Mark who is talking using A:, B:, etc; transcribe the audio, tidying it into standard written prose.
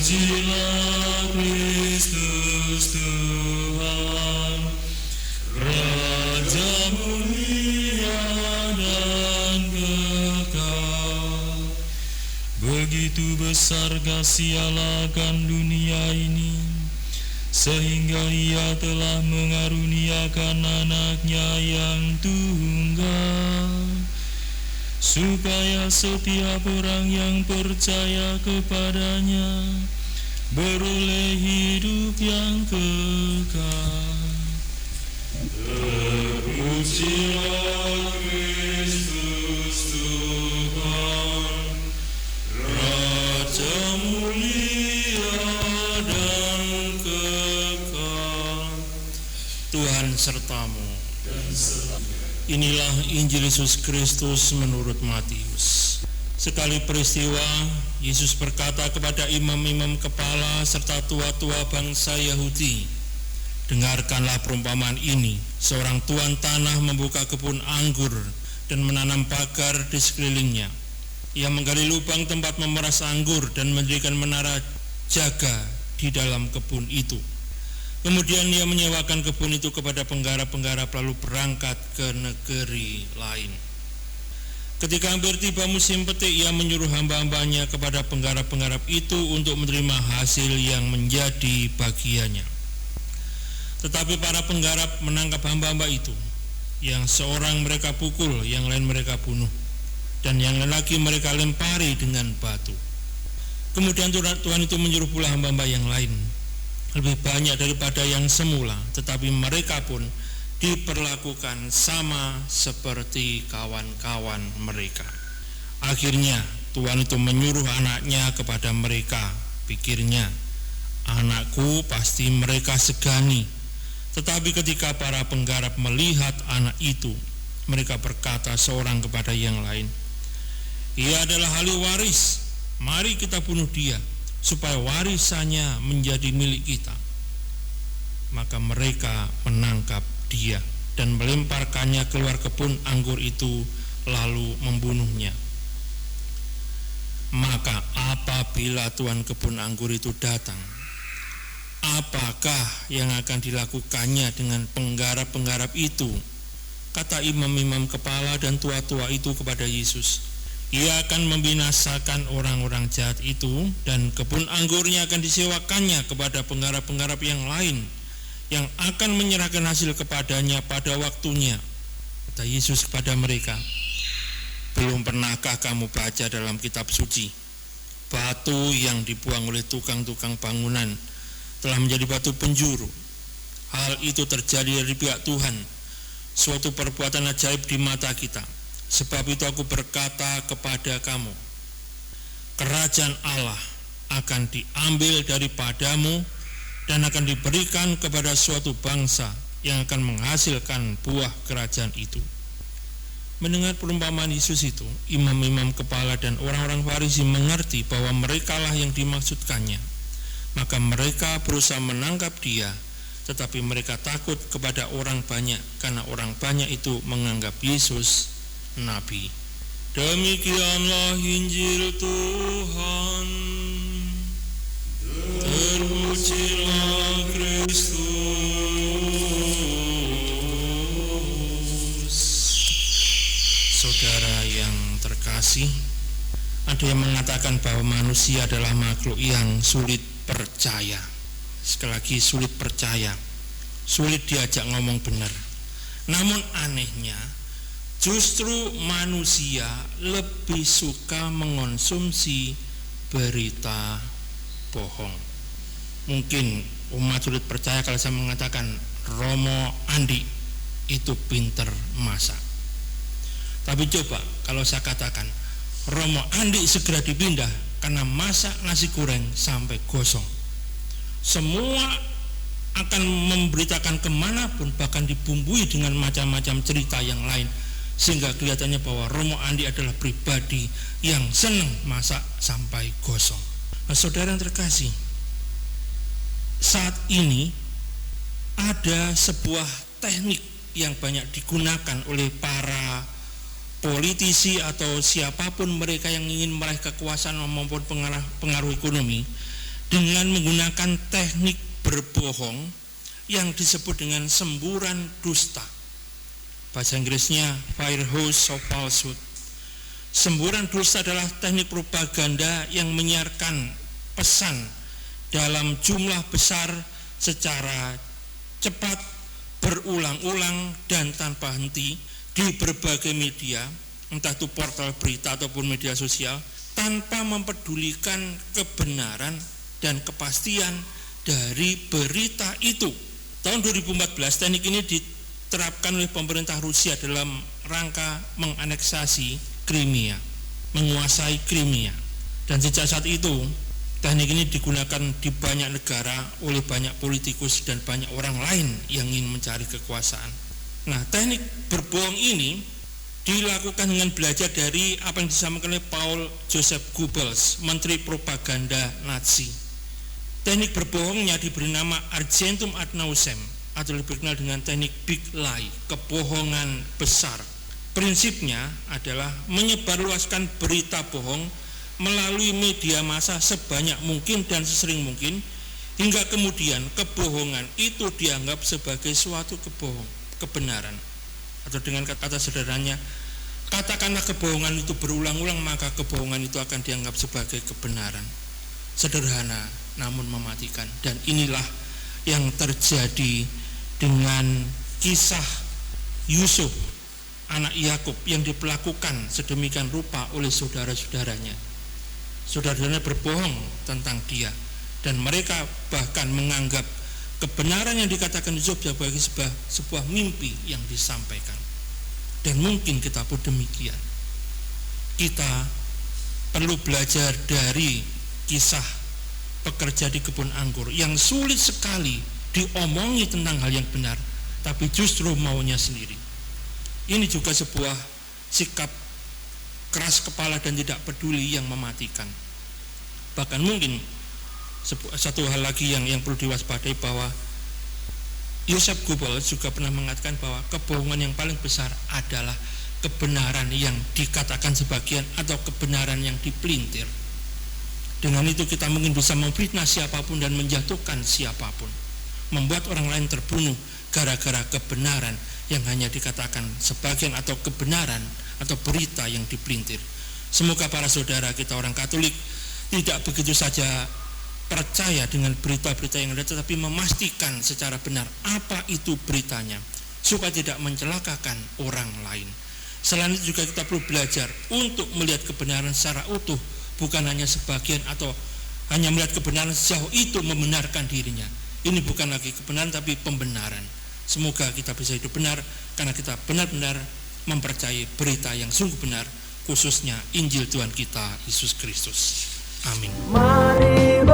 A: Terpujilah Kristus Tuhan, Raja mulia dan kekal. Begitu besar kasih Allah akan dunia ini, sehingga Ia telah mengaruniakan anaknya yang tunggal, supaya setiap orang yang percaya kepadanya beroleh hidup yang kekal. Terpujilah Kristus Tuhan, Raja mulia dan kekal. Tuhan sertamu. Inilah Injil Yesus Kristus menurut Matius. Sekali peristiwa, Yesus berkata kepada imam-imam kepala serta tua-tua bangsa Yahudi, "Dengarkanlah perumpamaan ini. Seorang tuan tanah membuka kebun anggur dan menanam pagar di sekelilingnya. Ia menggali lubang tempat memeras anggur dan mendirikan menara jaga di dalam kebun itu. Kemudian ia menyewakan kebun itu kepada penggarap-penggarap lalu berangkat ke negeri lain. Ketika hampir tiba musim petik, ia menyuruh hamba-hambanya kepada penggarap-penggarap itu untuk menerima hasil yang menjadi bagiannya. Tetapi para penggarap menangkap hamba-hamba itu, yang seorang mereka pukul, yang lain mereka bunuh, dan yang lain lagi mereka lempari dengan batu. Kemudian Tuhan itu menyuruh pula hamba-hamba yang lain, lebih banyak daripada yang semula, tetapi mereka pun diperlakukan sama seperti kawan-kawan mereka. Akhirnya Tuhan itu menyuruh anaknya kepada mereka. Pikirnya, anakku pasti mereka segani. Tetapi ketika para penggarap melihat anak itu, mereka berkata seorang kepada yang lain, ia adalah ahli waris, mari kita bunuh dia, supaya warisannya menjadi milik kita. Maka mereka menangkap dia dan melemparkannya keluar kebun anggur itu, lalu membunuhnya. Maka apabila tuan kebun anggur itu datang, apakah yang akan dilakukannya dengan penggarap-penggarap itu? Kata imam-imam kepala dan tua-tua itu kepada Yesus, ia akan membinasakan orang-orang jahat itu, dan kebun anggurnya akan disewakannya kepada penggarap-penggarap yang lain, yang akan menyerahkan hasil kepadanya pada waktunya. Kata Yesus kepada mereka, belum pernahkah kamu baca dalam kitab suci, batu yang dibuang oleh tukang-tukang bangunan telah menjadi batu penjuru? Hal itu terjadi dari pihak Tuhan, suatu perbuatan ajaib di mata kita. Sebab itu aku berkata kepada kamu, kerajaan Allah akan diambil daripadamu dan akan diberikan kepada suatu bangsa yang akan menghasilkan buah kerajaan itu. Mendengar perumpamaan Yesus itu, imam-imam kepala dan orang-orang Farisi mengerti bahwa merekalah yang dimaksudkannya. Maka mereka berusaha menangkap dia, tetapi mereka takut kepada orang banyak, karena orang banyak itu menganggap Yesus nabi. Demikianlah Injil Tuhan. Terpujilah Kristus. Saudara yang terkasih, ada yang mengatakan bahwa manusia adalah makhluk yang sulit percaya. Sekali lagi, sulit percaya, sulit diajak ngomong benar. Namun anehnya, justru manusia lebih suka mengonsumsi berita bohong. Mungkin umat sulit percaya kalau saya mengatakan Romo Andi itu pinter masak. Tapi coba kalau saya katakan Romo Andi segera dipindah karena masak nasi goreng sampai gosong. Semua akan memberitakan kemanapun, bahkan dibumbui dengan macam-macam cerita yang lain, sehingga kelihatannya bahwa Romo Andi adalah pribadi yang senang masak sampai gosong. Nah, saudara yang terkasih, saat ini ada sebuah teknik yang banyak digunakan oleh para politisi atau siapapun mereka yang ingin meraih kekuasaan maupun pengaruh ekonomi dengan menggunakan teknik berbohong yang disebut dengan semburan dusta. Bahasa Inggrisnya firehose of falsehood. Semburan dusta adalah teknik propaganda yang menyiarkan pesan dalam jumlah besar secara cepat, berulang-ulang dan tanpa henti di berbagai media, entah itu portal berita ataupun media sosial, tanpa mempedulikan kebenaran dan kepastian dari berita itu. Tahun 2014 teknik ini diterapkan oleh pemerintah Rusia dalam rangka menganeksasi Crimea, menguasai Crimea. Dan sejak saat itu teknik ini digunakan di banyak negara oleh banyak politikus dan banyak orang lain yang ingin mencari kekuasaan. Nah, teknik berbohong ini dilakukan dengan belajar dari apa yang disampaikan oleh Paul Joseph Goebbels, Menteri Propaganda Nazi. Teknik berbohongnya diberi nama Argentum ad Nauseam, atau lebih dikenal dengan teknik big lie, kebohongan besar. Prinsipnya adalah menyebarluaskan berita bohong melalui media massa sebanyak mungkin dan sesering mungkin, hingga kemudian kebohongan itu dianggap sebagai suatu kebenaran. Atau dengan kata sederhananya, katakanlah kebohongan itu berulang-ulang, maka kebohongan itu akan dianggap sebagai kebenaran. Sederhana namun mematikan. Dan inilah yang terjadi dengan kisah Yusuf, anak Yakub, yang diperlakukan sedemikian rupa oleh saudara-saudaranya. Saudara-saudaranya berbohong tentang dia, dan mereka bahkan menganggap kebenaran yang dikatakan Yusuf sebagai sebuah mimpi yang disampaikan. Dan mungkin kita pun demikian. Kita perlu belajar dari kisah pekerja di kebun anggur yang sulit sekali diomongi tentang hal yang benar, tapi justru maunya sendiri. Ini juga sebuah sikap keras kepala dan tidak peduli yang mematikan. Bahkan mungkin satu hal lagi yang perlu diwaspadai, bahwa Joseph Goebbels juga pernah mengatakan bahwa kebohongan yang paling besar adalah kebenaran yang dikatakan sebagian atau kebenaran yang dipelintir. Dengan itu kita mungkin bisa memfitnah siapapun dan menjatuhkan siapapun, membuat orang lain terbunuh gara-gara kebenaran yang hanya dikatakan sebagian atau kebenaran atau berita yang dipelintir. Semoga para saudara kita orang Katolik tidak begitu saja percaya dengan berita-berita yang ada, tetapi memastikan secara benar apa itu beritanya, supaya tidak mencelakakan orang lain. Selain itu juga kita perlu belajar untuk melihat kebenaran secara utuh, bukan hanya sebagian atau hanya melihat kebenaran sejauh itu membenarkan dirinya. Ini bukan lagi kebenaran tapi pembenaran. Semoga kita bisa hidup benar karena kita benar-benar mempercayai berita yang sungguh benar, khususnya Injil Tuhan kita Yesus Kristus. Amin. Mari